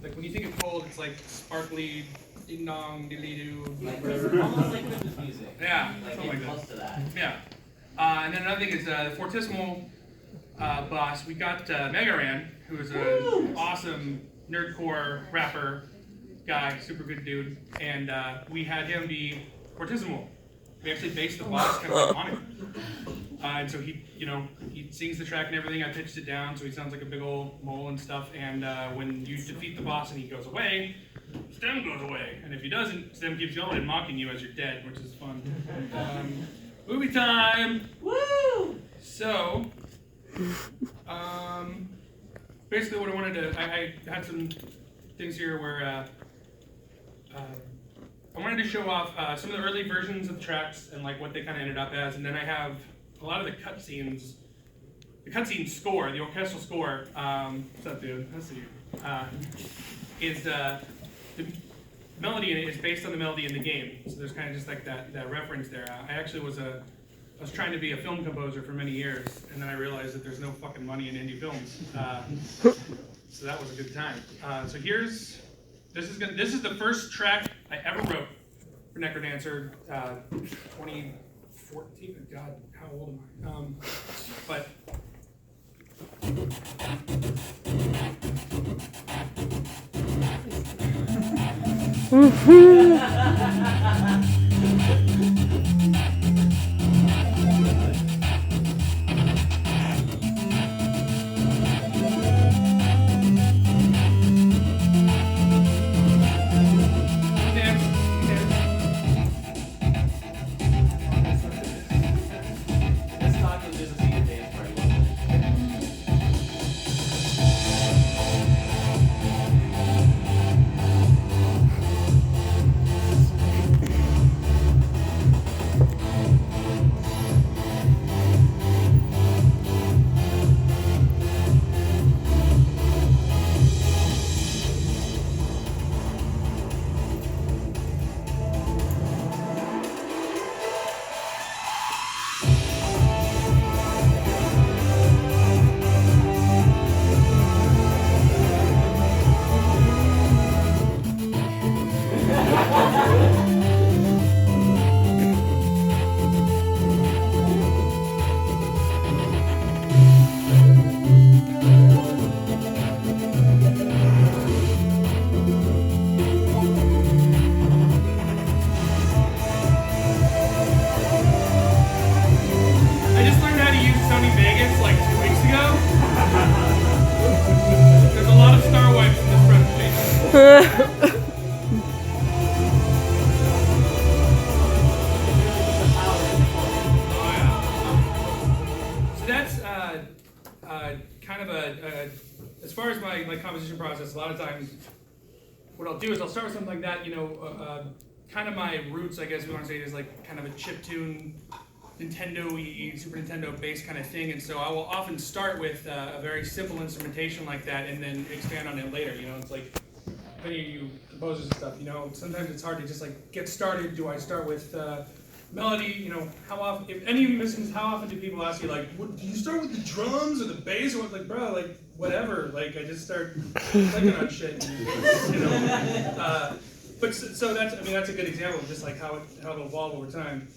Like when you think of cold, it's like sparkly, ding dong, diddly doo. Like almost like Christmas music. Yeah, like something like that. Close to that. Yeah. And then another thing is the Fortissimo boss. We got Megaran, who is an awesome nerdcore rapper guy, super good dude, and we had him be Fortissimo. We actually based the boss kind of on him. And so he sings the track and everything. I pitched it down so he sounds like a big old mole and stuff. And when you defeat the boss and he goes away, Stem goes away. And if he doesn't, Stem keeps yelling and mocking you as you're dead, which is fun. Movie time! Woo! So, basically what I wanted to, I had some things here where I wanted to show off some of the early versions of the tracks and like what they kind of ended up as, and then I have a lot of the cutscenes. The cutscene score, the orchestral score. What's up, dude? That's you. Is the melody in it is based on the melody in the game. So there's kind of just like that reference there. I actually was trying to be a film composer for many years, and then I realized that there's no fucking money in indie films. So that was a good time. So this is the first track I ever wrote for Necrodancer, 2014. God, how old am I? But as far as my composition process, a lot of times what I'll do is I'll start with something like that, kind of my roots, I guess we want to say, is like kind of a chiptune, Nintendo-y, Super Nintendo based kind of thing, and so I will often start with a very simple instrumentation like that and then expand on it later. It's like any of you composers and stuff, sometimes it's hard to just like get started. Do I start with melody? How often, if any of you listen, how often do people ask you like, do you start with the drums or the bass? Or what? Like, bro, like whatever. Like I just start clicking on shit. But so that's a good example of just like how it'll evolve over time.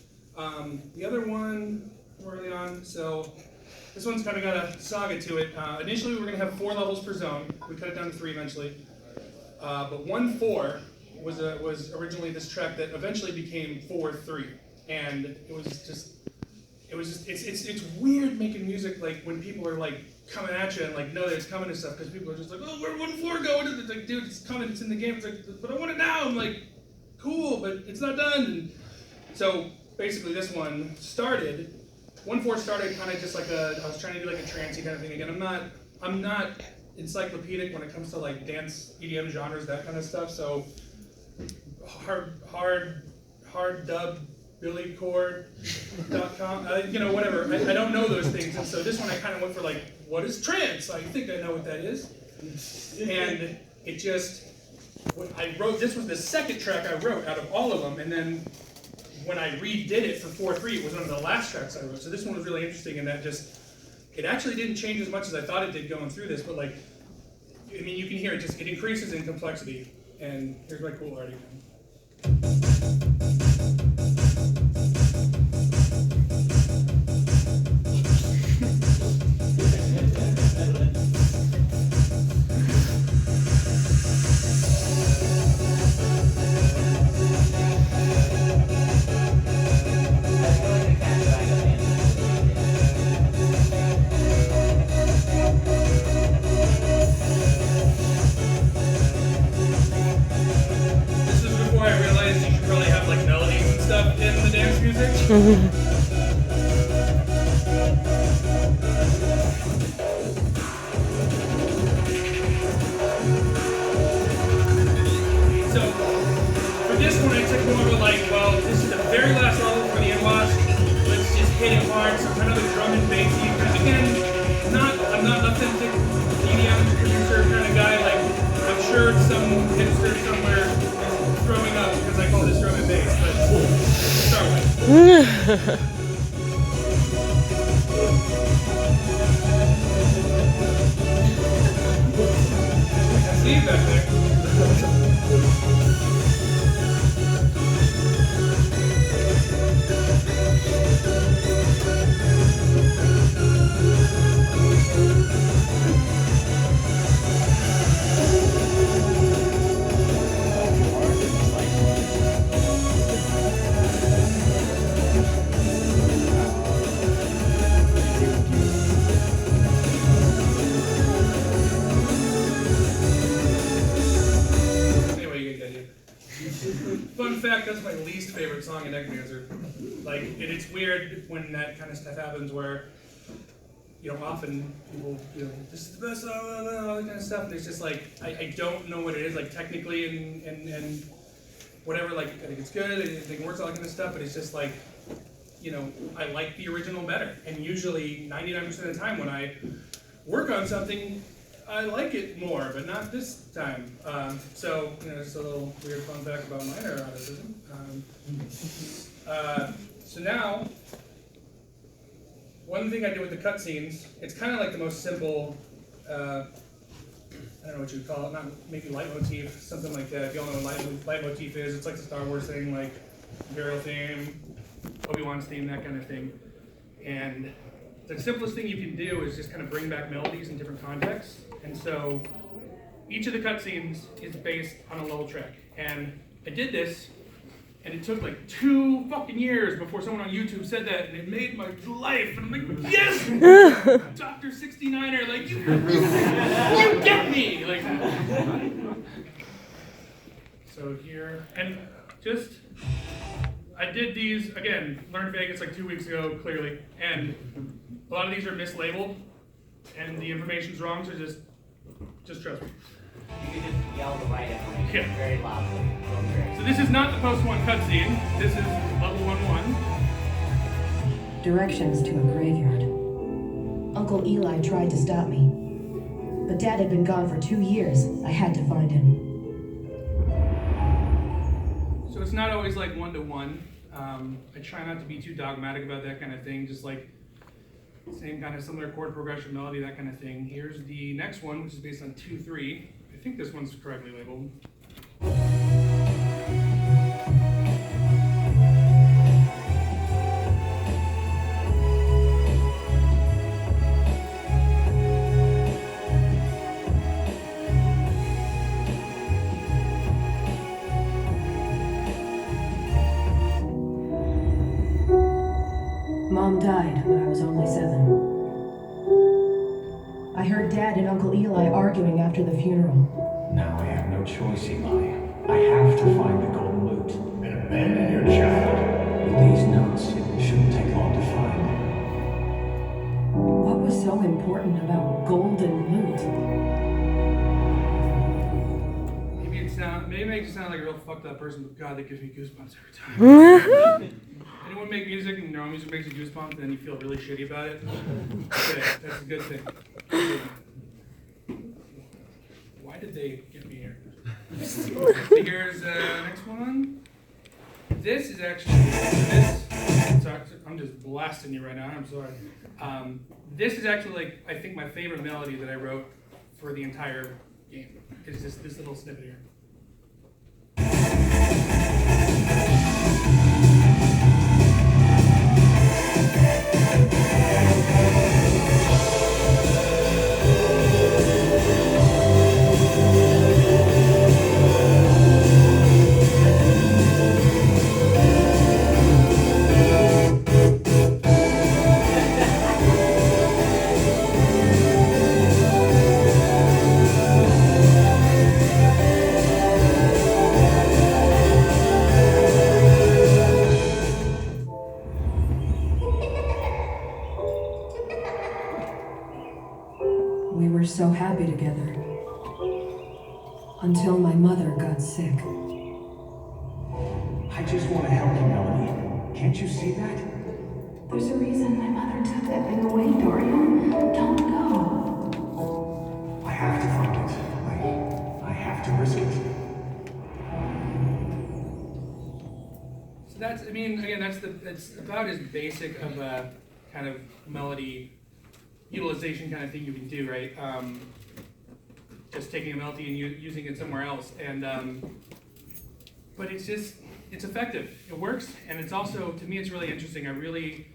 The other one early on, so this one's kind of got a saga to it. Initially, we were going to have 4 levels per zone. We cut it down to 3 eventually. But 1-4 was originally this track that eventually became 4-3, and it's weird making music like when people are like coming at you and like know that it's coming and stuff, because people are just like, oh, where 1-4 go? And it's like, dude, it's coming, it's in the game. It's like, but I want it now. I'm like, cool, but it's not done. And so basically this one started, 1-4 started kind of just like I was trying to do like a trancey kind of thing. Again, I'm not encyclopedic when it comes to like dance, EDM genres, that kind of stuff. So hard dub, billychord.com, whatever. I don't know those things. And so this one I kind of went for like, what is trance? I think I know what that is. And it just, this was the second track I wrote out of all of them. And then when I redid it for 4-3, it was one of the last tracks I wrote. So this one was really interesting in that it actually didn't change as much as I thought it did going through this, but like, I mean, you can hear it just, it increases in complexity. And here's my cool already. Fun fact, that's my least favorite song in Necrodancer. Like, and it's weird when that kind of stuff happens where, you know, often people, you know, this is the best song, all that kind of stuff, and it's just like, I don't know what it is, like, technically and whatever, like, I think it's good, I think it works, all that kind of stuff, but it's just like, you know, I like the original better. And usually, 99% of the time when I work on something, I like it more, but not this time. So, you know, just a little weird fun fact about minor eroticism. So now, one thing I do with the cutscenes, it's kind of like the most simple, I don't know what you would call it, not maybe leitmotif, something like that. If you all know what leitmotif is, it's like the Star Wars thing, like Imperial theme, Obi-Wan's theme, that kind of thing. And the simplest thing you can do is just kind of bring back melodies in different contexts. And so each of the cutscenes is based on a level track. And I did this, and it took like 2 fucking years before someone on YouTube said that, and it made my life. And I'm like, yes! Dr. 69er, like, you get me! Like, so here, and just, I did these, again, learned Vegas like 2 weeks ago, clearly, and a lot of these are mislabeled, and the information's wrong, so just trust me. You can just yell the right information very loudly. So this is not the post 1 cutscene, this is level 1-1. Directions to a graveyard. Uncle Eli tried to stop me, but Dad had been gone for 2 years. I had to find him. So it's not always like 1-to-1. I try not to be too dogmatic about that kind of thing, just like same kind of similar chord progression, melody, that kind of thing. Here's the next one, which is based on 2-3. I think this one's correctly labeled. Mom died when I was only 7. I heard Dad and Uncle Eli arguing after the funeral. Now I have no choice, Eli. I have to find the golden loot. And abandon your child. With these notes, it shouldn't take long to find. What was so important about golden loot? Maybe it makes you sound like a real fucked up person, but God, that gives me goosebumps every time. Anyone make music and their own music makes you goosebumps and then you feel really shitty about it? Okay, that's a good thing. Why did they get me here? Here's the next one. This is actually, sorry, I'm just blasting you right now, I'm sorry. This is actually like, I think my favorite melody that I wrote for the entire game. It's just this little snippet here. We were so happy together. Until my mother got sick. I just want to help you, Melanie. Can't you see that? There's a reason my mother took that thing away, Dorian. Don't go. I have to find it. I have to risk it. So that's, I mean, again, that's about as basic of a kind of melody utilization kind of thing you can do, right? Just taking a melody and using it somewhere else, and but it's effective. It works, and it's also, to me, it's really interesting. I really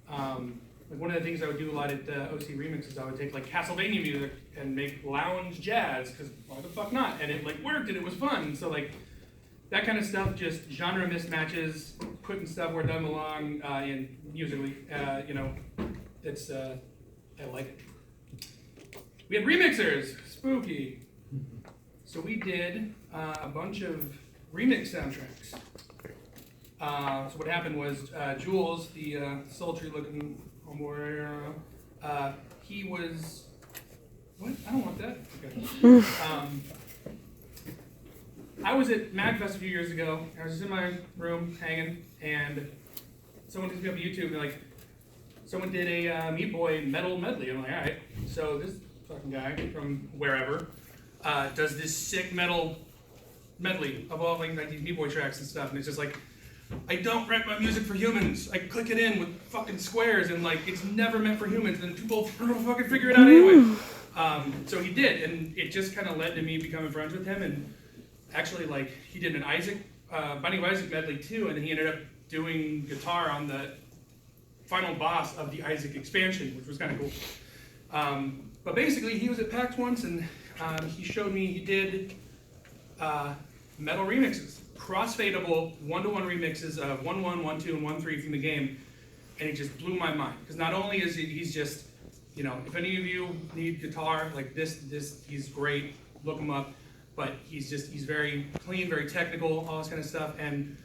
like one of the things I would do a lot at OC Remixes, I would take like Castlevania music and make lounge jazz, because why the fuck not? And it like worked, and it was fun. So like that kind of stuff, just genre mismatches, putting stuff where it doesn't belong in musically, you know, it's I like it. We had remixers, spooky. So we did a bunch of remix soundtracks. So what happened was Jules, the sultry-looking homeboy, he was. What? I don't want that. Okay. I was at MagFest a few years ago. I was just in my room hanging, and someone hit me up on YouTube and like, someone did a Meat Boy metal medley. I'm like, all right. So this fucking guy from wherever does this sick metal medley of all like these Meat Boy tracks and stuff, and it's just like, I don't write my music for humans. I click it in with fucking squares, and like it's never meant for humans, and people fucking figure it out anyway. So he did, and it just kind of led to me becoming friends with him, and actually like he did an Binding of Isaac medley too, and then he ended up doing guitar on the final boss of the Isaac expansion, which was kind of cool. But basically, he was at PAX once, and he showed me he did metal remixes, crossfadeable 1-to-1 remixes of 1-1, 1-2, and 1-3 from the game, and it just blew my mind. Because not only is he's just, you know, if any of you need guitar like this, he's great. Look him up. But he's very clean, very technical, all this kind of stuff, and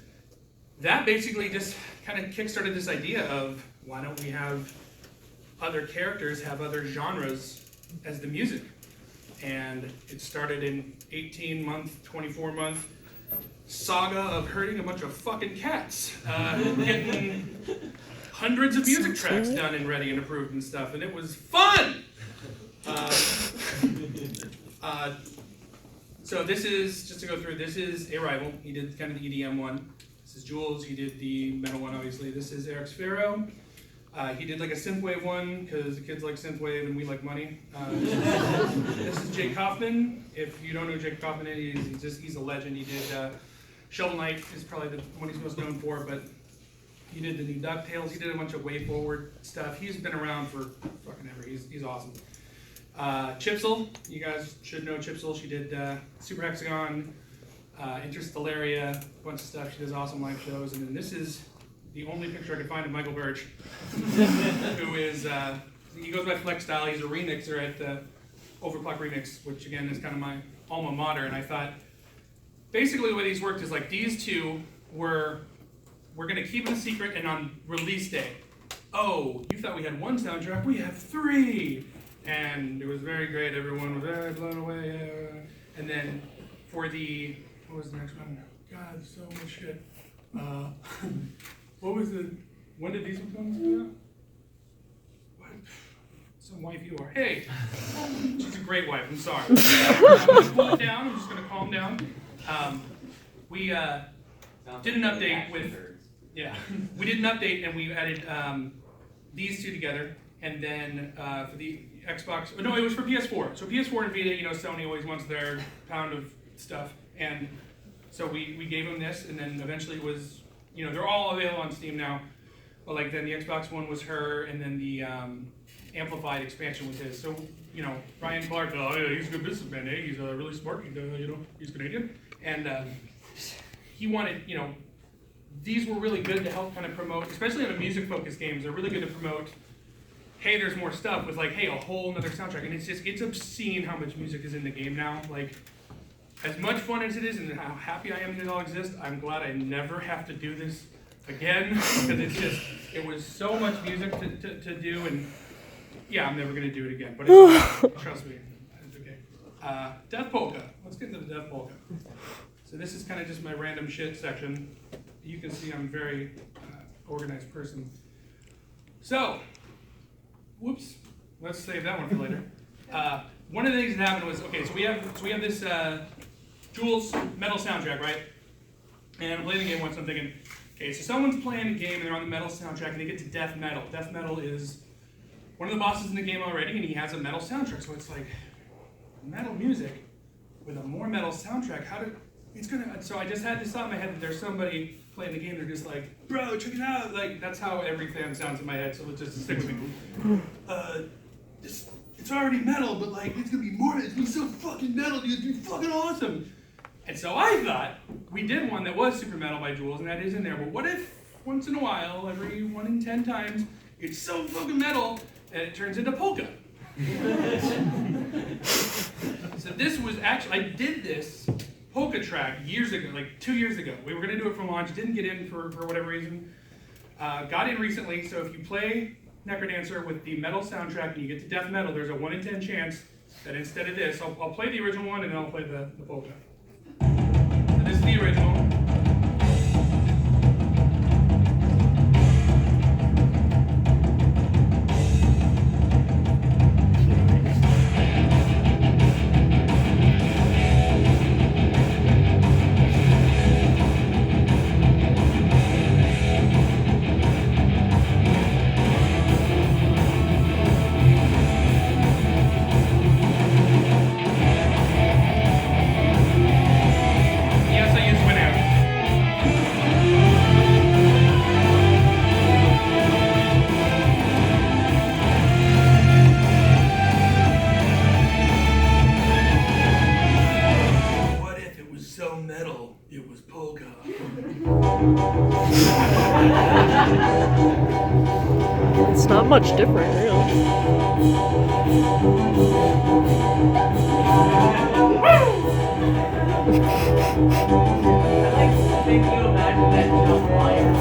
that basically just kind of kickstarted this idea of why don't we have other characters have other genres as the music. And it started an 18-month, 24-month saga of herding a bunch of fucking cats, getting hundreds of music tracks done and ready and approved and stuff, and it was fun! So this is, just to go through, this is a rival. He did kind of the EDM one. This is Jules, he did the metal one, obviously. This is Eric Sphero. He did like a synthwave one, because the kids like synthwave and we like money. This is Jake Kaufman. If you don't know who Jake Kaufman is, he's a legend. He did Shovel Knight is probably the one he's most known for, but he did the new DuckTales. He did a bunch of Way Forward stuff. He's been around for fucking ever. He's awesome. Chipsel, you guys should know Chipsel. She did Super Hexagon, Interstellaria, a bunch of stuff. She does awesome live shows. And then this is the only picture I could find of Michael Birch, who is, he goes by Flex Style. He's a remixer at Overclock Remix, which again is kind of my alma mater. And I thought, basically the way these worked is like these two we're gonna keep it a secret, and on release day, oh, you thought we had one soundtrack, we have 3! And it was very great, everyone was very blown away. And then for the, what was the next one? God, so much shit. What was the, when did these ones come out? What? Some wife you are. Hey! She's a great wife, I'm sorry. I'm gonna cool it down, I'm just gonna calm down. We did an update with, we did an update and we added these two together, and then for the Xbox. No, it was for PS4. So PS4 and Vita, Sony always wants their pound of stuff, and so we gave them this, and then eventually it was, they're all available on Steam now. But like then the Xbox One was her, and then the amplified expansion was his. So Ryan Clark, oh yeah, he's a good businessman, eh? He's really smart. He's Canadian, and he wanted, these were really good to help kind of promote, especially on the music-focused games. They're really good to promote. Hey, there's more stuff with like, hey, a whole another soundtrack, and it's obscene how much music is in the game now. Like, as much fun as it is, and how happy I am that it all exists, I'm glad I never have to do this again, because it was so much music to do, and yeah, I'm never gonna do it again. But trust me, it's okay. Death Polka. Let's get into the Death Polka. So this is kind of just my random shit section. You can see I'm a very organized person. So. Whoops, let's save that one for later. One of the things that happened was, okay, so we have this Jules metal soundtrack, right? And I'm playing the game once, I'm thinking, okay, so someone's playing a game and they're on the metal soundtrack and they get to death metal. Death metal is one of the bosses in the game already, and he has a metal soundtrack, so it's like, metal music with a more metal soundtrack, so I just had this thought in my head that there's somebody playing the game, they're just like, bro, check it out. Like, that's how every fan sounds in my head, so let's just stick with me. It's already metal, but like, it's gonna be so fucking metal, dude, it's gonna be fucking awesome. And so I thought, we did one that was super metal by Jules, and that is in there, but what if, once in a while, every 1 in 10 times, it's so fucking metal, and it turns into polka? So this was actually, I did this polka track years ago, like 2 years ago. We were going to do it for launch, didn't get in for whatever reason. Got in recently, so if you play Necrodancer with the metal soundtrack and you get to death metal, there's a 1 in 10 chance that instead of this, I'll play the original one and then I'll play the polka. So this is the original. It's not much different, really. I like to think you imagine that jump wire.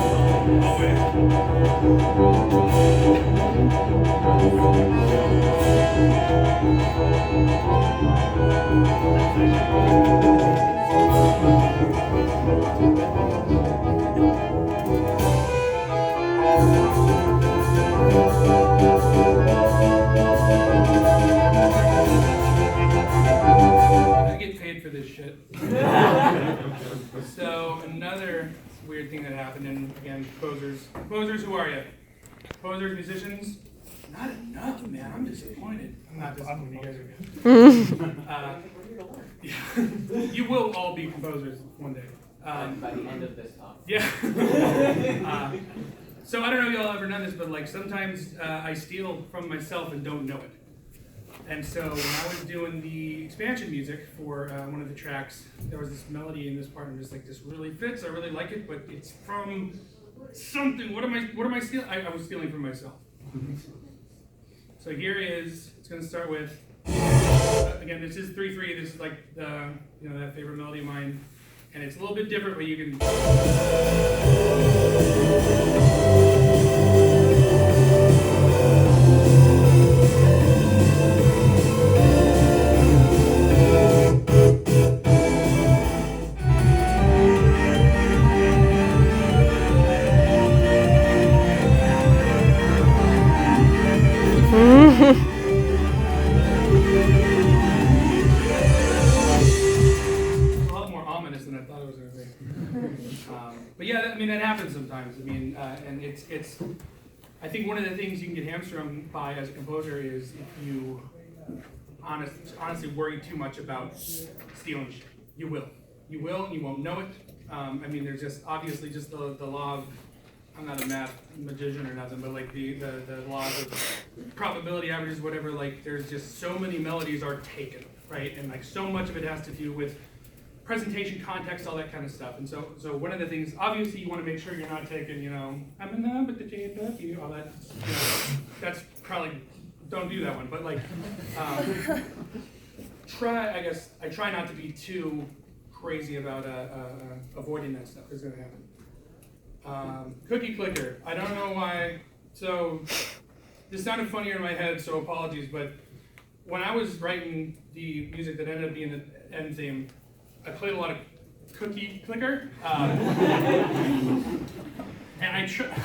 I get paid for this shit. So another weird thing that happened, and again, composers, who are you? Composers, musicians? Not enough, man. I'm disappointed. I'm not disappointed. You guys are good. Yeah. You will all be composers one day. By the end of this talk. Yeah. So I don't know if y'all ever done this, but like sometimes I steal from myself and don't know it. And so when I was doing the expansion music for one of the tracks, there was this melody in this part, and I'm just like, this really fits. I really like it, but it's from something. What am I stealing? I was stealing from myself. So here is. It's going to start with. Again, this is 3/3. This is like the that favorite melody of mine, and it's a little bit different, but you can. But yeah, I mean that happens sometimes. I mean, and it's. I I think one of the things you can get hamstrung by as a composer is if you honestly worry too much about stealing shit. You will, and you won't know it. I mean, there's just obviously just the law of, I'm not a math magician or nothing, but like the laws of probability averages, whatever, like there's just so many melodies are taken, right? And like so much of it has to do with presentation, context, all that kind of stuff. And so one of the things, obviously you want to make sure you're not taking, you know, I'm in love with the JW, all that, you know, that's probably, don't do that one, but like, I try not to be too crazy about avoiding that stuff. It's gonna happen. Cookie clicker. I don't know why. So this sounded funnier in my head, so apologies. But when I was writing the music that ended up being the end theme, I played a lot of cookie clicker. And I tried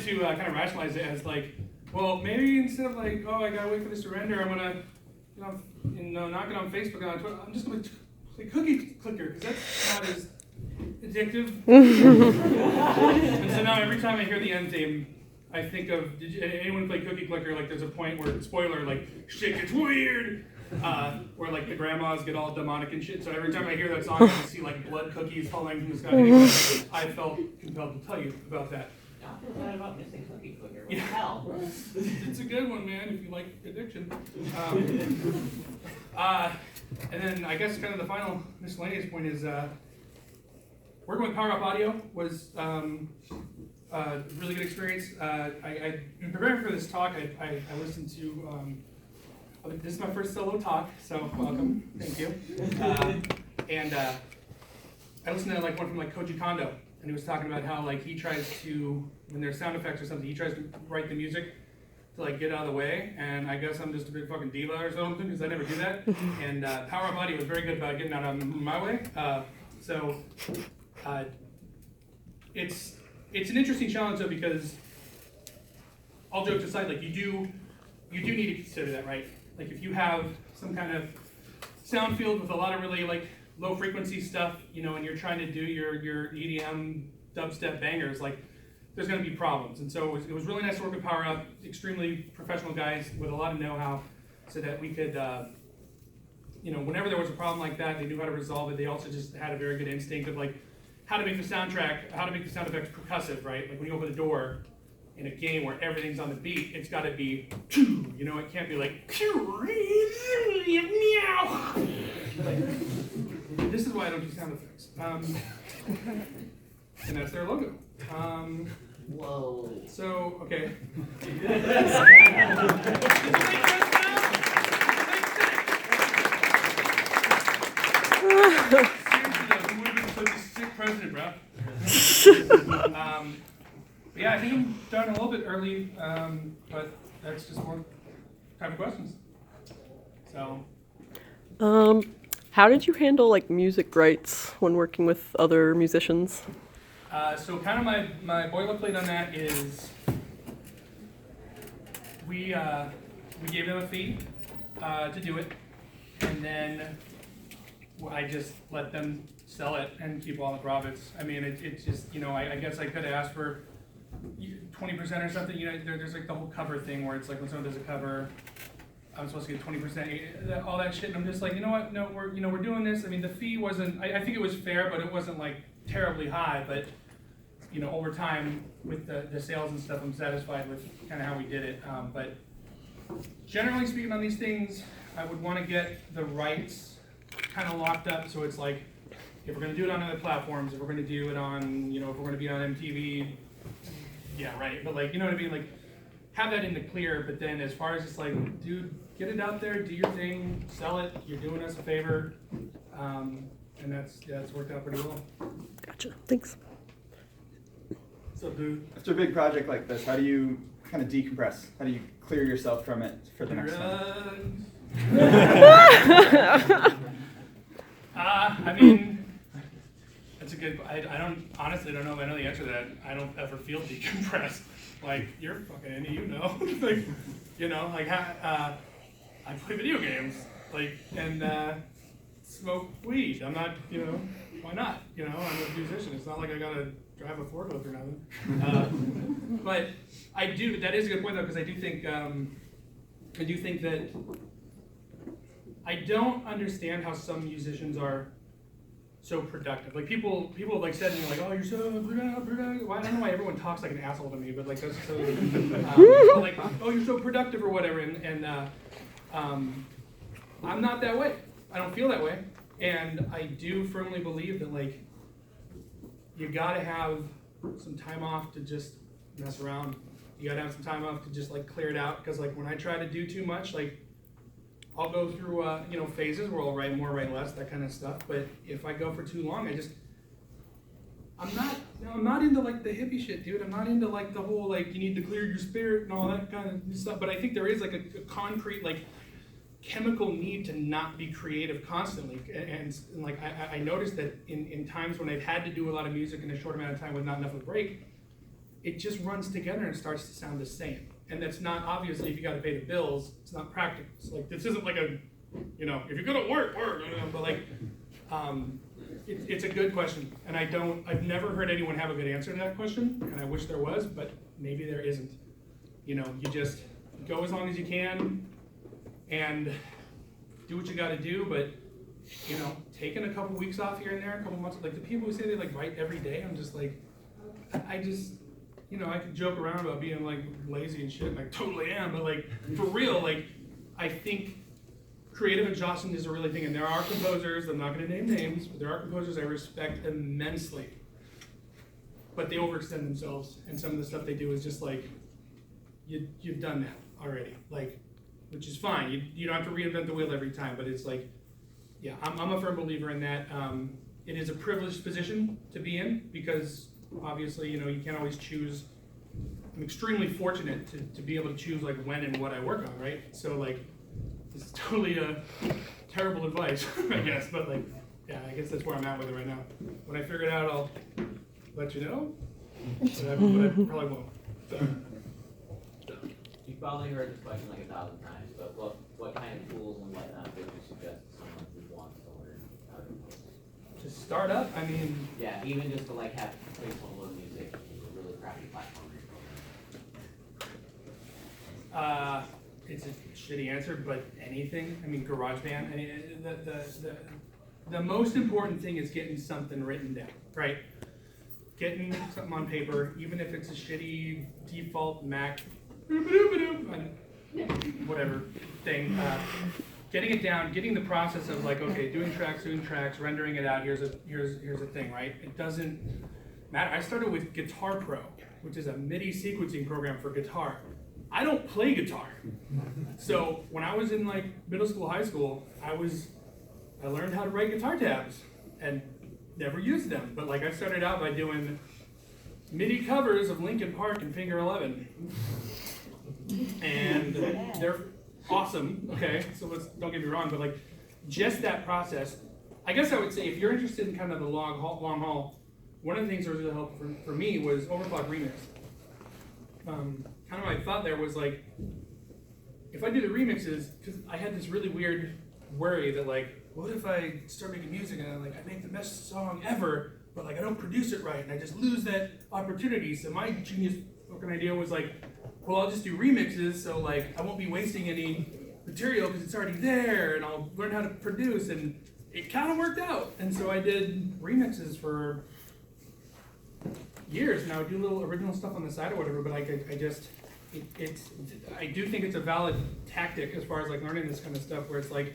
to kind of rationalize it as like, well, maybe instead of like, oh, I gotta wait for this to render, I'm gonna, knock it on Facebook and on Twitter. I'm just gonna play cookie clicker because that's not as addictive. And so now every time I hear the end theme, I think of, did anyone play cookie clicker? Like there's a point where, spoiler, like shit gets weird, where like the grandmas get all demonic and shit. So every time I hear that song, I just see like blood cookies falling from the sky. Anyway, I felt compelled to tell you about that. I feel bad about missing cookie clicker. What the hell? It's a good one, man, if you like addiction. And then I guess kind of the final miscellaneous point is working with Power Up Audio was a really good experience. In preparing for this talk, I listened to, this is my first solo talk, so welcome, thank you. And I listened to like one from like Koji Kondo, and he was talking about how like he tries to, when there's sound effects or something, he tries to write the music to like get out of the way, and I guess I'm just a big fucking diva or something because I never do that. And Power Up Audio was very good about getting out of my way. It's an interesting challenge though, because all jokes aside, like you do need to consider that, right? Like if you have some kind of sound field with a lot of really like low frequency stuff, and you're trying to do your EDM dubstep bangers, like there's going to be problems. And so it was really nice to work with Power Up, extremely professional guys with a lot of know-how, so that we could, whenever there was a problem like that, they knew how to resolve it. They also just had a very good instinct of like how to make the soundtrack, how to make the sound effects percussive, right? Like when you open the door in a game where everything's on the beat, it's got to be, it can't be like, meow. This is why I don't do sound effects. And that's their logo. Whoa. So, okay. Seriously, who would have been such a sick president, bro? Yeah, I think I'm done a little bit early, but that's just more time for questions. So. How did you handle like music rights when working with other musicians? So kind of my boilerplate on that is we gave them a fee to do it, and then I just let them sell it and keep all the profits. I mean, it's just, I guess I could have asked for 20% or something. There's like the whole cover thing where it's like when someone does a cover, I'm supposed to get 20%, all that shit, and I'm just like, you know what? No, we're doing this. I mean, the fee wasn't. I think it was fair, but it wasn't like terribly high. But over time with the sales and stuff, I'm satisfied with kind of how we did it. But generally speaking, on these things, I would want to get the rights kind of locked up. So it's like, if we're going to do it on other platforms, if we're going to do it on, if we're going to be on MTV, yeah, right. But like, you know what I mean? Like, have that in the clear. But then as far as just like, dude, get it out there, do your thing, sell it. You're doing us a favor, and that's worked out pretty well. Gotcha. Thanks. What's up, dude? After a big project like this, how do you kind of decompress? How do you clear yourself from it for the next time? I mean, that's a good. I honestly don't know if I know the answer to that. I don't ever feel decompressed. Like, you're fucking indie, I play video games, and smoke weed. I'm not, why not? I'm a musician. It's not like I gotta drive a forklift or nothing. But that is a good point though, because I do think that I don't understand how some musicians are so productive. Like people have like said to me like, oh, you're so productive. Well, I don't know why everyone talks like an asshole to me, but like that's so like, oh, you're so productive or whatever. And I'm not that way. I don't feel that way. And I do firmly believe that like you gotta have some time off to just mess around. You gotta have some time off to just like clear it out. Because like when I try to do too much, like I'll go through phases where I'll write more, write less, that kind of stuff. But if I go for too long, I'm not into like the hippie shit, dude. I'm not into like the whole like you need to clear your spirit and all that kind of stuff. But I think there is like a concrete like chemical need to not be creative constantly. And like I noticed that in times when I've had to do a lot of music in a short amount of time with not enough of a break, it just runs together and starts to sound the same. And that's not, obviously, if you gotta pay the bills, it's not practical. It's like, this isn't like a, if you're gonna work, but like, it's a good question. And I've never heard anyone have a good answer to that question, and I wish there was, but maybe there isn't. You just go as long as you can and do what you gotta do, but, taking a couple weeks off here and there, a couple months, like the people who say they like write every day, I'm just like, I could joke around about being like lazy and shit, and I totally am, but like for real, like I think creative exhaustion is a really thing, and there are composers, I'm not gonna name names, but there are composers I respect immensely, but they overextend themselves, and some of the stuff they do is just like, you've done that already, like, which is fine, you don't have to reinvent the wheel every time, but it's like, yeah, I'm a firm believer in that. It is a privileged position to be in, because obviously, you can't always choose. I'm extremely fortunate to be able to choose like when and what I work on, right? So like, it's totally terrible advice, I guess, but like, yeah, I guess that's where I'm at with it right now. When I figure it out, I'll let you know, but I probably won't. So. You've probably heard this question like 1,000 times, but what kind of tools and whatnot would you suggest to someone who wants to learn how to compose? To start up, I mean... Yeah, even just to like have placeholder music is a really crappy platform. It's a shitty answer, but anything. I mean, GarageBand. I mean, the most important thing is getting something written down, right? Getting something on paper, even if it's a shitty default Mac, whatever thing. Getting it down, getting the process of like, okay, doing tracks, rendering it out. Here's a thing, right? It doesn't matter. I started with Guitar Pro, which is a MIDI sequencing program for guitar. I don't play guitar, so when I was in like middle school, high school, I learned how to write guitar tabs and never used them. But like I started out by doing MIDI covers of Linkin Park and Finger 11, and they're awesome, okay, so don't get me wrong, but like, just that process, I guess I would say if you're interested in kind of the long haul, one of the things that was really helpful for me was Overclock Remix. Kind of my thought there was like, if I do the remixes, because I had this really weird worry that like, what if I start making music and I make the best song ever, but like I don't produce it right and I just lose that opportunity. So my genius fucking idea was like, well, I'll just do remixes, so like I won't be wasting any material because it's already there, and I'll learn how to produce, and it kind of worked out. And so I did remixes for years, and I would do little original stuff on the side or whatever. But I do think it's a valid tactic as far as like learning this kind of stuff, where it's like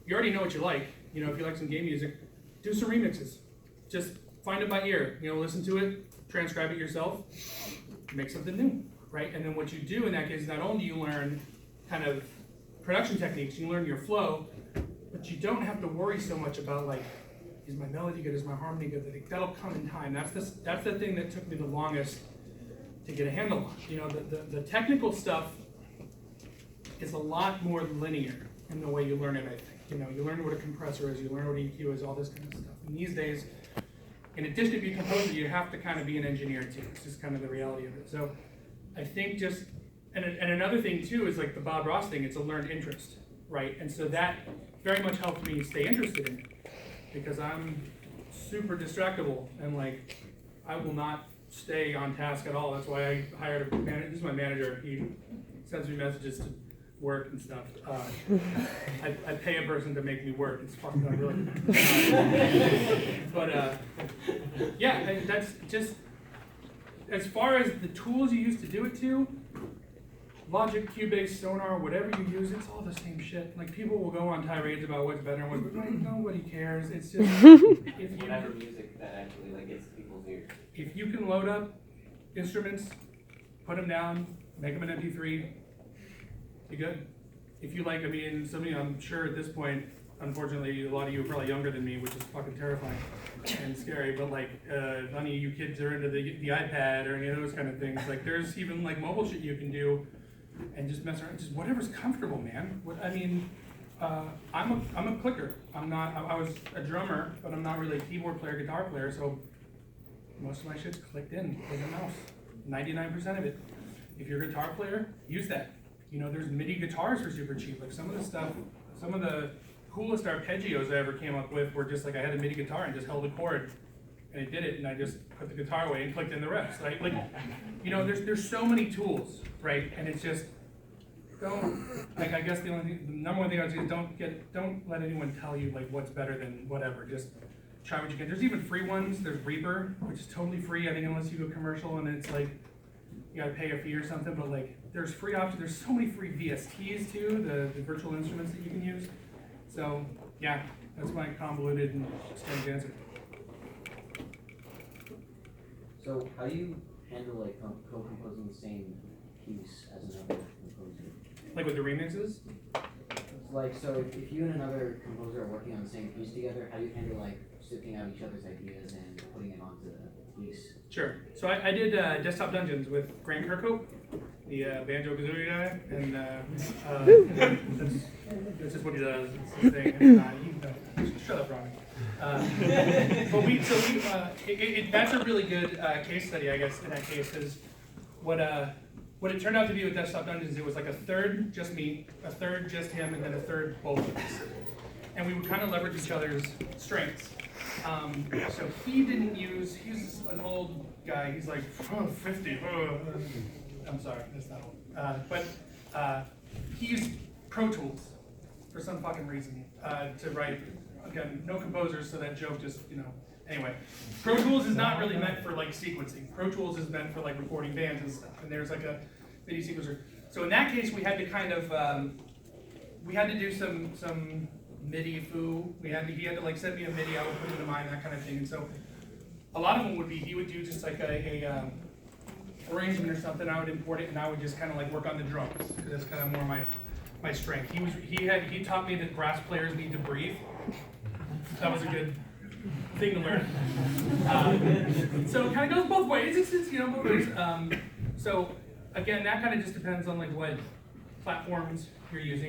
you already know what you like. If you like some game music, do some remixes. Just find it by ear. Listen to it, transcribe it yourself, make something new. Right, and then what you do in that case, not only do you learn kind of production techniques, you learn your flow, but you don't have to worry so much about like, is my melody good, is my harmony good? That'll come in time. That's the thing that took me the longest to get a handle on. The technical stuff is a lot more linear in the way you learn it. I think you learn what a compressor is, you learn what EQ is, all this kind of stuff. And these days, in addition to being a composer, you have to kind of be an engineer too. It's just kind of the reality of it. So. I think and another thing too is like the Bob Ross thing, it's a learned interest, right? And so that very much helped me stay interested in it, because I'm super distractible, and like, I will not stay on task at all. That's why I hired a manager. This is my manager. He sends me messages to work and stuff. I pay a person to make me work. It's fucked up, really. Yeah, that's just, as far as the tools you used to do it to, Logic, Cubase, Sonar, whatever you use, it's all the same shit. Like, people will go on tirades about what's better and what's, but nobody cares. It's just, if you, Whatever music that actually like gets to people's ears. if you can load up instruments, put them down, make them an MP3, you're good. If you like, I mean, somebody, I'm sure at this point, unfortunately, a lot of you are probably younger than me, which is fucking terrifying and scary, but like, none of you kids are into the iPad or any of those kind of things. Like, there's even like mobile shit you can do and just mess around, just whatever's comfortable, man. I mean, I'm a clicker. I was a drummer, but I'm not really a keyboard player, guitar player, so most of my shit's clicked in with a mouse, 99% of it. If you're a guitar player, use that. You know, there's MIDI guitars for super cheap. Like, some of the coolest arpeggios I ever came up with were just like, I had a MIDI guitar and just held a chord and it did it, and I just put the guitar away and clicked in the rest. Like, you know, there's so many tools, right? And it's just, like, I guess the number one thing I would say is don't let anyone tell you like what's better than whatever. Just try what you can. There's even free ones. There's Reaper, which is totally free, I think, unless you go commercial, and it's like, you gotta pay a fee or something, but like, there's free options. There's so many free VSTs too, the virtual instruments that you can use. So yeah, that's my convoluted and strange answer. So how do you handle like co-composing the same piece as another composer? Like with the remixes? Like, so if you and another composer are working on the same piece together, how do you handle like sifting out each other's ideas and putting it onto the piece? Sure. So I did Desktop Dungeons with Grant Kirkhope, the banjo kazooie guy, and that's just what he does. It's his thing. Shut up, Ronnie. But that's a really good case study, I guess, in that case, is what it turned out to be with Desktop Dungeons. It was like a third just me, a third just him, and then a third both of us. And we would kind of leverage each other's strengths. So he's an old guy, he's like 50. I'm sorry, that's not old. But he used Pro Tools for some fucking reason to write. Again, no composers, so that joke just, you know. Anyway, Pro Tools is not really meant for like sequencing. Pro Tools is meant for like recording bands and stuff. And there's like a MIDI sequencer. So in that case, we had to kind of we had to do some MIDI foo. He had to like send me a MIDI, I would put it in mine, that kind of thing. And so a lot of them would be, he would do just like a arrangement or something. I would import it, and I would just kind of like work on the drums, because that's kind of more my strength. He taught me that brass players need to breathe. That was a good thing to learn. So it kind of goes both ways. It's you know, both ways. So again, that kind of just depends on like what platforms you're using.